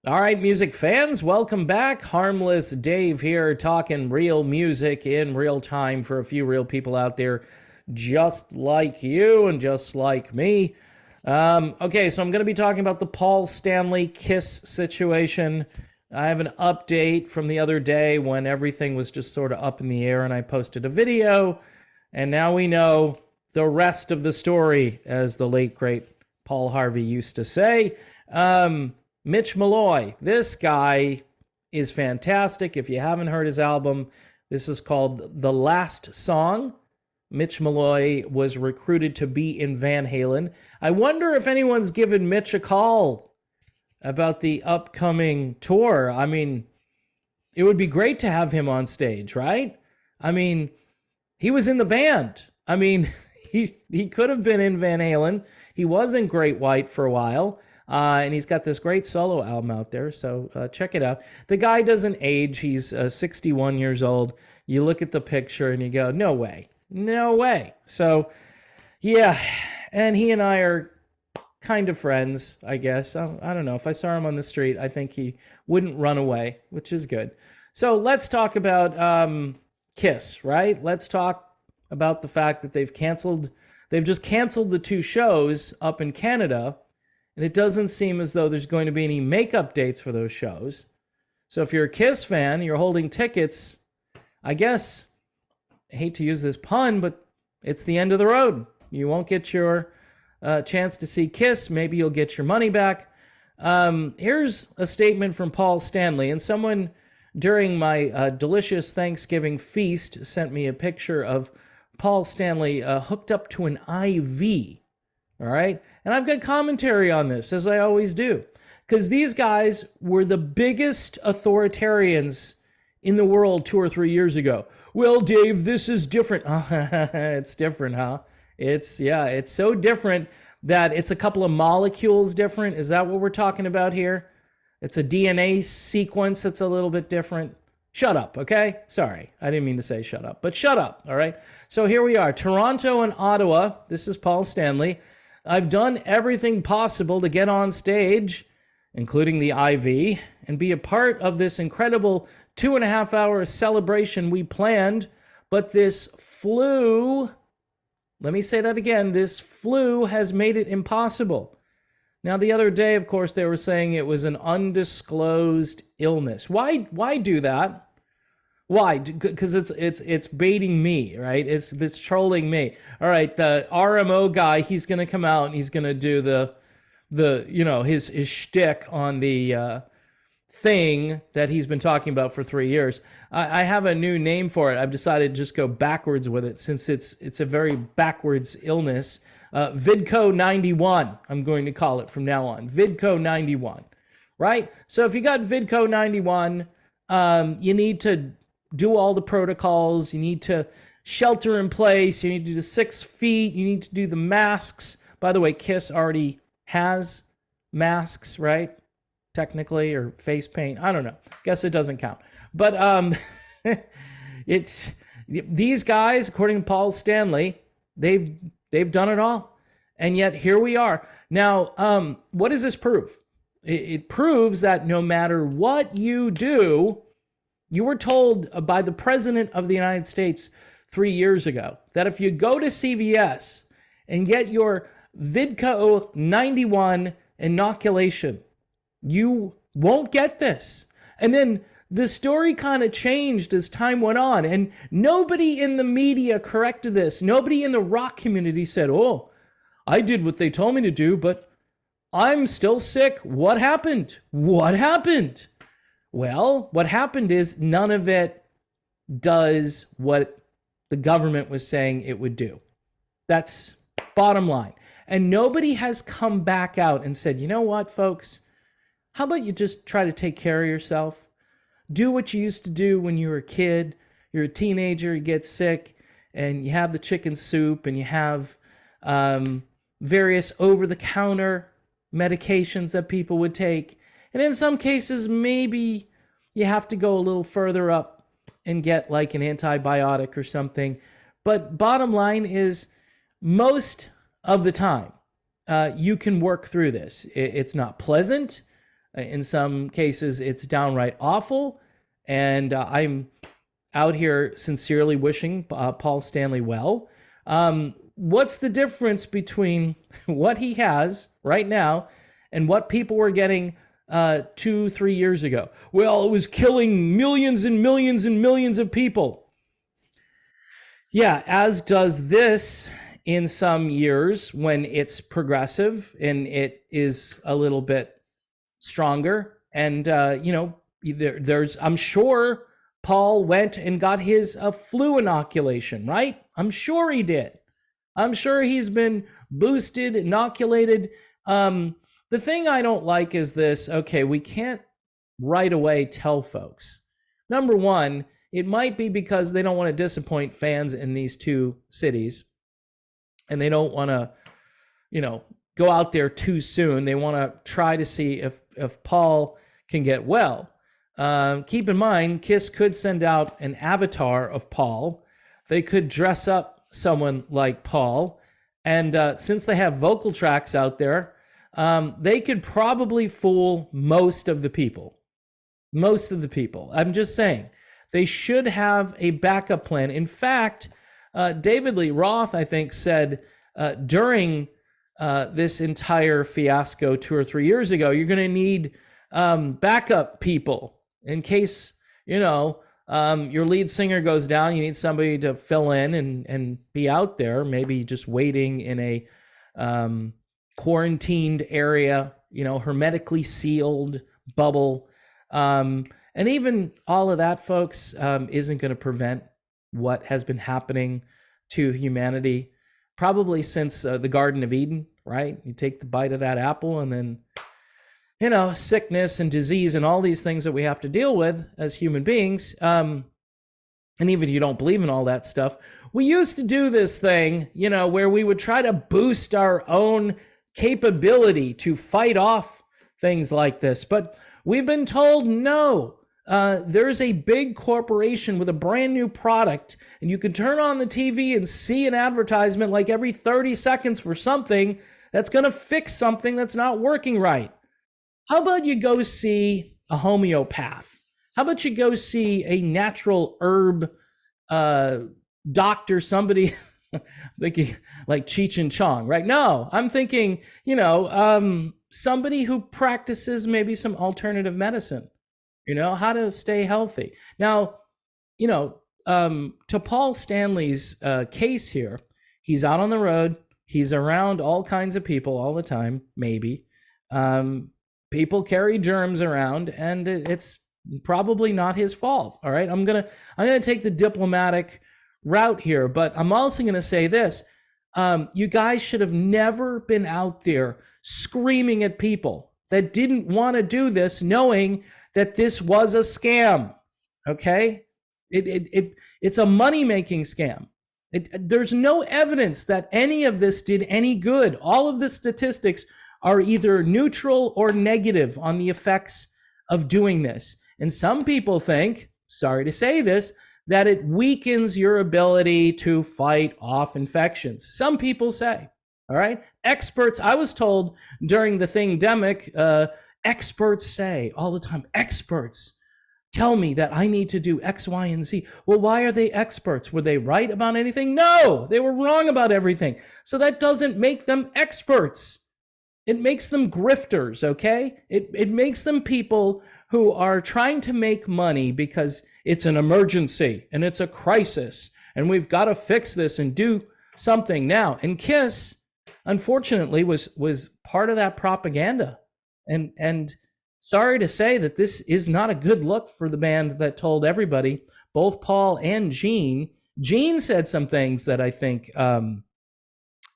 All right, music fans, welcome back. Harmless Dave here, talking real music in real time for a few real people out there just like you and just like me. Okay, so I'm going to be talking about the Paul Stanley Kiss situation. I have an update from the other day when everything was just sort of up in the air and I posted a video, and now we know the rest of the story, as the late, great Paul Harvey used to say. Mitch Malloy, this guy is fantastic. If you haven't heard his album, this is called The Last Song. Mitch Malloy was recruited to be in Van Halen. I wonder if anyone's given Mitch a call about the upcoming tour. I mean, it would be great to have him on stage, right? I mean, he was in the band. I mean, he could have been in Van Halen. He was in Great White for a while. And he's got this great solo album out there, so check it out. The guy doesn't age. He's 61 years old. You look at the picture and you go, no way. No way. So, yeah, and he and I are kind of friends, I guess. I don't know. If I saw him on the street, I think he wouldn't run away, which is good. So let's talk about Kiss, right? Let's talk about the fact that they've just canceled the two shows up in Canada. And it doesn't seem as though there's going to be any makeup dates for those shows. So if you're a Kiss fan, you're holding tickets, I guess, I hate to use this pun, but it's the end of the road. You won't get your chance to see Kiss. Maybe you'll get your money back. Here's a statement from Paul Stanley. And someone during my delicious Thanksgiving feast sent me a picture of Paul Stanley hooked up to an IV. All right? And I've got commentary on this, as I always do, because these guys were the biggest authoritarians in the world 2 or 3 years ago. Well, Dave, this is different. It's different, huh? It's so different that it's a couple of molecules different. Is that what we're talking about here? It's a DNA sequence that's a little bit different. Shut up, okay? Sorry, I didn't mean to say shut up, but shut up, all right? So here we are, Toronto and Ottawa. This is Paul Stanley. I've done everything possible to get on stage, including the IV, and be a part of this incredible 2.5-hour celebration we planned. But this flu, let me say that again, this flu has made it impossible. Now, the other day, of course, they were saying it was an undisclosed illness. Why do that? Why? Because it's baiting me, right? It's trolling me. All right, the RMO guy, he's going to come out and he's going to do his shtick on the thing that he's been talking about for 3 years. I have a new name for it. I've decided to just go backwards with it since it's a very backwards illness. Vidco 91, I'm going to call it from now on. Vidco 91, right? So if you got Vidco 91, you need to do all the protocols. You need to shelter in place. You need to do the 6 feet. You need to do the masks. By the way, Kiss already has masks, right? Technically, or face paint. I don't know. Guess it doesn't count. But it's these guys, according to Paul Stanley, they've done it all. And yet here we are. Now, what does this prove? It proves that no matter what you do, you were told by the President of the United States 3 years ago that if you go to CVS and get your Vidco 91 inoculation, you won't get this. And then the story kind of changed as time went on, and nobody in the media corrected this. Nobody in the rock community said, oh, I did what they told me to do, but I'm still sick. What happened? What happened? Well, what happened is none of it does what the government was saying it would do. That's bottom line. And nobody has come back out and said, you know what, folks? How about you just try to take care of yourself? Do what you used to do when you were a kid. You're a teenager, you get sick, and you have the chicken soup, and you have various over-the-counter medications that people would take. And in some cases, maybe you have to go a little further up and get like an antibiotic or something. But bottom line is, most of the time, you can work through this. It's not pleasant. In some cases, it's downright awful. And I'm out here sincerely wishing Paul Stanley well. What's the difference between what he has right now and what people were getting 2-3 years ago? Well, it was killing millions and millions and millions of people. Yeah, as does this in some years when it's progressive and it is a little bit stronger. And, there's, I'm sure Paul went and got his flu inoculation, right? I'm sure he did. I'm sure he's been boosted, inoculated. The thing I don't like is this. Okay, we can't right away tell folks. Number one, it might be because they don't want to disappoint fans in these two cities. And they don't want to, go out there too soon. They want to try to see if Paul can get well. Keep in mind, KISS could send out an avatar of Paul. They could dress up someone like Paul. And since they have vocal tracks out there, they could probably fool most of the people. Most of the people. I'm just saying. They should have a backup plan. In fact, David Lee Roth, I think, said during this entire fiasco 2 or 3 years ago, you're going to need backup people in case, your lead singer goes down. You need somebody to fill in and be out there, maybe just waiting in a quarantined area, hermetically sealed bubble. And even all of that, folks, isn't going to prevent what has been happening to humanity probably since the Garden of Eden, right? You take the bite of that apple and then, sickness and disease and all these things that we have to deal with as human beings. And even if you don't believe in all that stuff, we used to do this thing, where we would try to boost our own capability to fight off things like this. But we've been told no. There's a big corporation with a brand new product, and you can turn on the TV and see an advertisement like every 30 seconds for something that's going to fix something that's not working right. How about you go see a homeopath? How about you go see a natural herb doctor, somebody thinking like Cheech and Chong, right? No, I'm thinking, somebody who practices maybe some alternative medicine. How to stay healthy. Now, to Paul Stanley's case here, he's out on the road. He's around all kinds of people all the time, maybe. People carry germs around, and it's probably not his fault. All right, I'm gonna take the diplomatic route here, but I'm also gonna say this: you guys should have never been out there screaming at people that didn't want to do this, knowing that this was a scam. Okay, it's a money-making scam. There's no evidence that any of this did any good. All of the statistics are either neutral or negative on the effects of doing this. And some people think, sorry to say this, that it weakens your ability to fight off infections. Some people say, all right? Experts, I was told during the thingdemic, experts say all the time, experts tell me that I need to do X, Y, and Z. Well, why are they experts? Were they right about anything? No, they were wrong about everything. So that doesn't make them experts. It makes them grifters, okay? It makes them people who are trying to make money because it's an emergency and it's a crisis and we've got to fix this and do something now. And KISS, unfortunately, was part of that propaganda. And sorry to say that this is not a good look for the band that told everybody, both Paul and Gene. Gene said some things that I think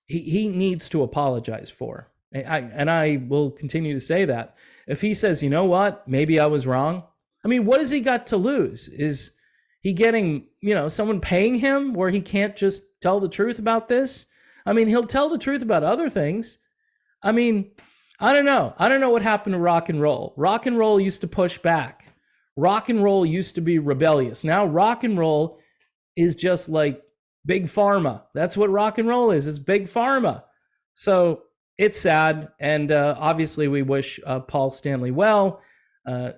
he needs to apologize for. And I will continue to say that. If he says, you know what, maybe I was wrong. I mean, what has he got to lose? Is he getting, someone paying him where he can't just tell the truth about this? I mean, he'll tell the truth about other things. I mean, I don't know. I don't know what happened to rock and roll. Rock and roll used to push back. Rock and roll used to be rebellious. Now rock and roll is just like big pharma. That's what rock and roll is. It's big pharma. So it's sad, and obviously we wish Paul Stanley well.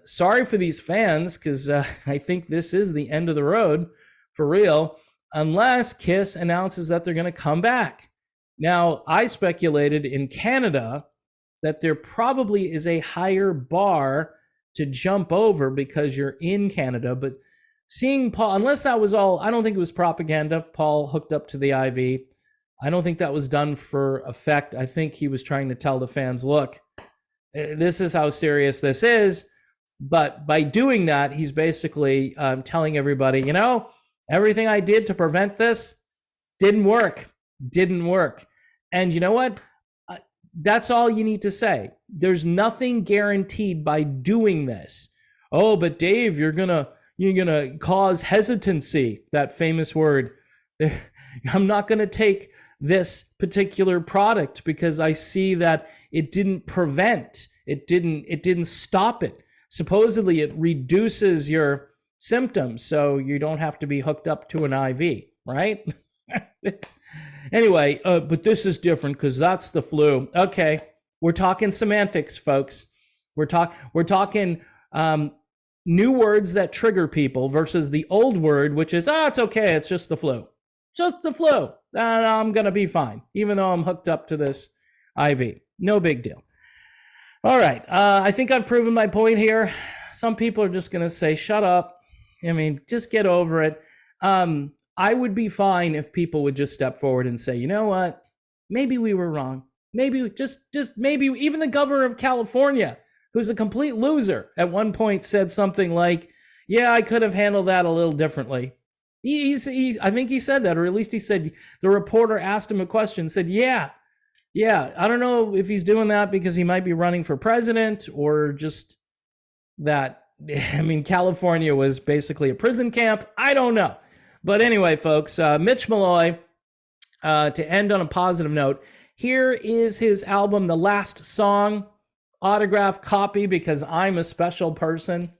Sorry for these fans, because I think this is the end of the road for real, unless Kiss announces that they're going to come back. Now, I speculated in Canada that there probably is a higher bar to jump over because you're in Canada, but seeing Paul, unless that was all, I don't think it was propaganda. Paul hooked up to the IV. I don't think that was done for effect. I think he was trying to tell the fans, look, this is how serious this is. But by doing that, he's basically telling everybody, you know, everything I did to prevent this didn't work. And you know what? That's all you need to say. There's nothing guaranteed by doing this. Oh, but Dave, you're gonna cause hesitancy, that famous word. I'm not gonna take this particular product because I see that it didn't prevent, it didn't stop it. Supposedly it reduces your symptoms so you don't have to be hooked up to an IV, right? Anyway, but this is different because that's the flu. Okay, we're talking semantics, folks. We're talking new words that trigger people versus the old word, which is, it's okay, it's just the flu. Just the flu. I'm going to be fine, even though I'm hooked up to this IV. No big deal. All right, I think I've proven my point here. Some people are just going to say, shut up. I mean, just get over it. I would be fine if people would just step forward and say, you know what? Maybe we were wrong. Maybe just maybe even the governor of California, who's a complete loser, at one point said something like, yeah, I could have handled that a little differently. I think he said that, or at least he said, the reporter asked him a question, said, yeah, I don't know if he's doing that because he might be running for president or just that, I mean, California was basically a prison camp. I don't know. But anyway, folks, Mitch Malloy, to end on a positive note, here is his album, The Last Song, autographed copy because I'm a special person.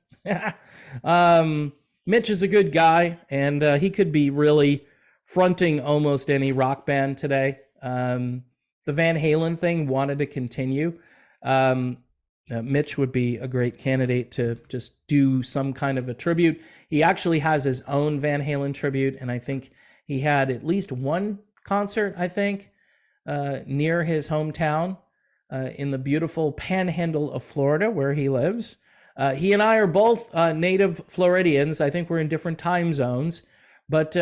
Mitch is a good guy, and he could be really fronting almost any rock band today. The Van Halen thing wanted to continue. Mitch would be a great candidate to just do some kind of a tribute. He actually has his own Van Halen tribute, and I think he had at least one concert, I think, near his hometown in the beautiful panhandle of Florida where he lives. He and I are both native Floridians. I think we're in different time zones, but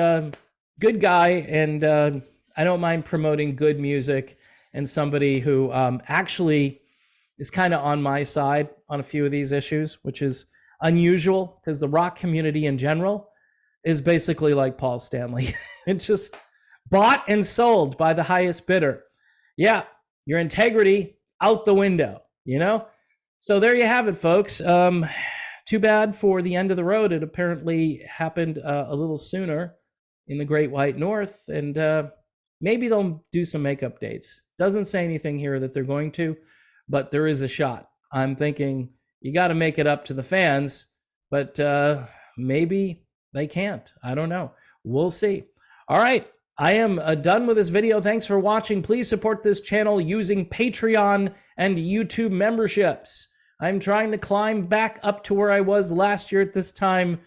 good guy, and I don't mind promoting good music and somebody who actually is kind of on my side on a few of these issues, which is unusual because the rock community in general is basically like Paul Stanley. It's just bought and sold by the highest bidder. Yeah, your integrity out the window, you know? So there you have it, folks. Too bad for the end of the road. It apparently happened a little sooner in the Great White North, and maybe they'll do some makeup dates. Doesn't say anything here that they're going to, but there is a shot. I'm thinking you got to make it up to the fans, but maybe they can't. I don't know. We'll see. All right. I am done with this video. Thanks for watching. Please support this channel using Patreon and YouTube memberships. I'm trying to climb back up to where I was last year at this time,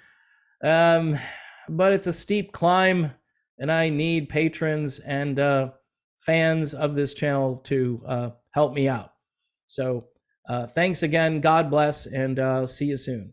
but it's a steep climb, and I need patrons and fans of this channel to help me out. So thanks again. God bless, and see you soon.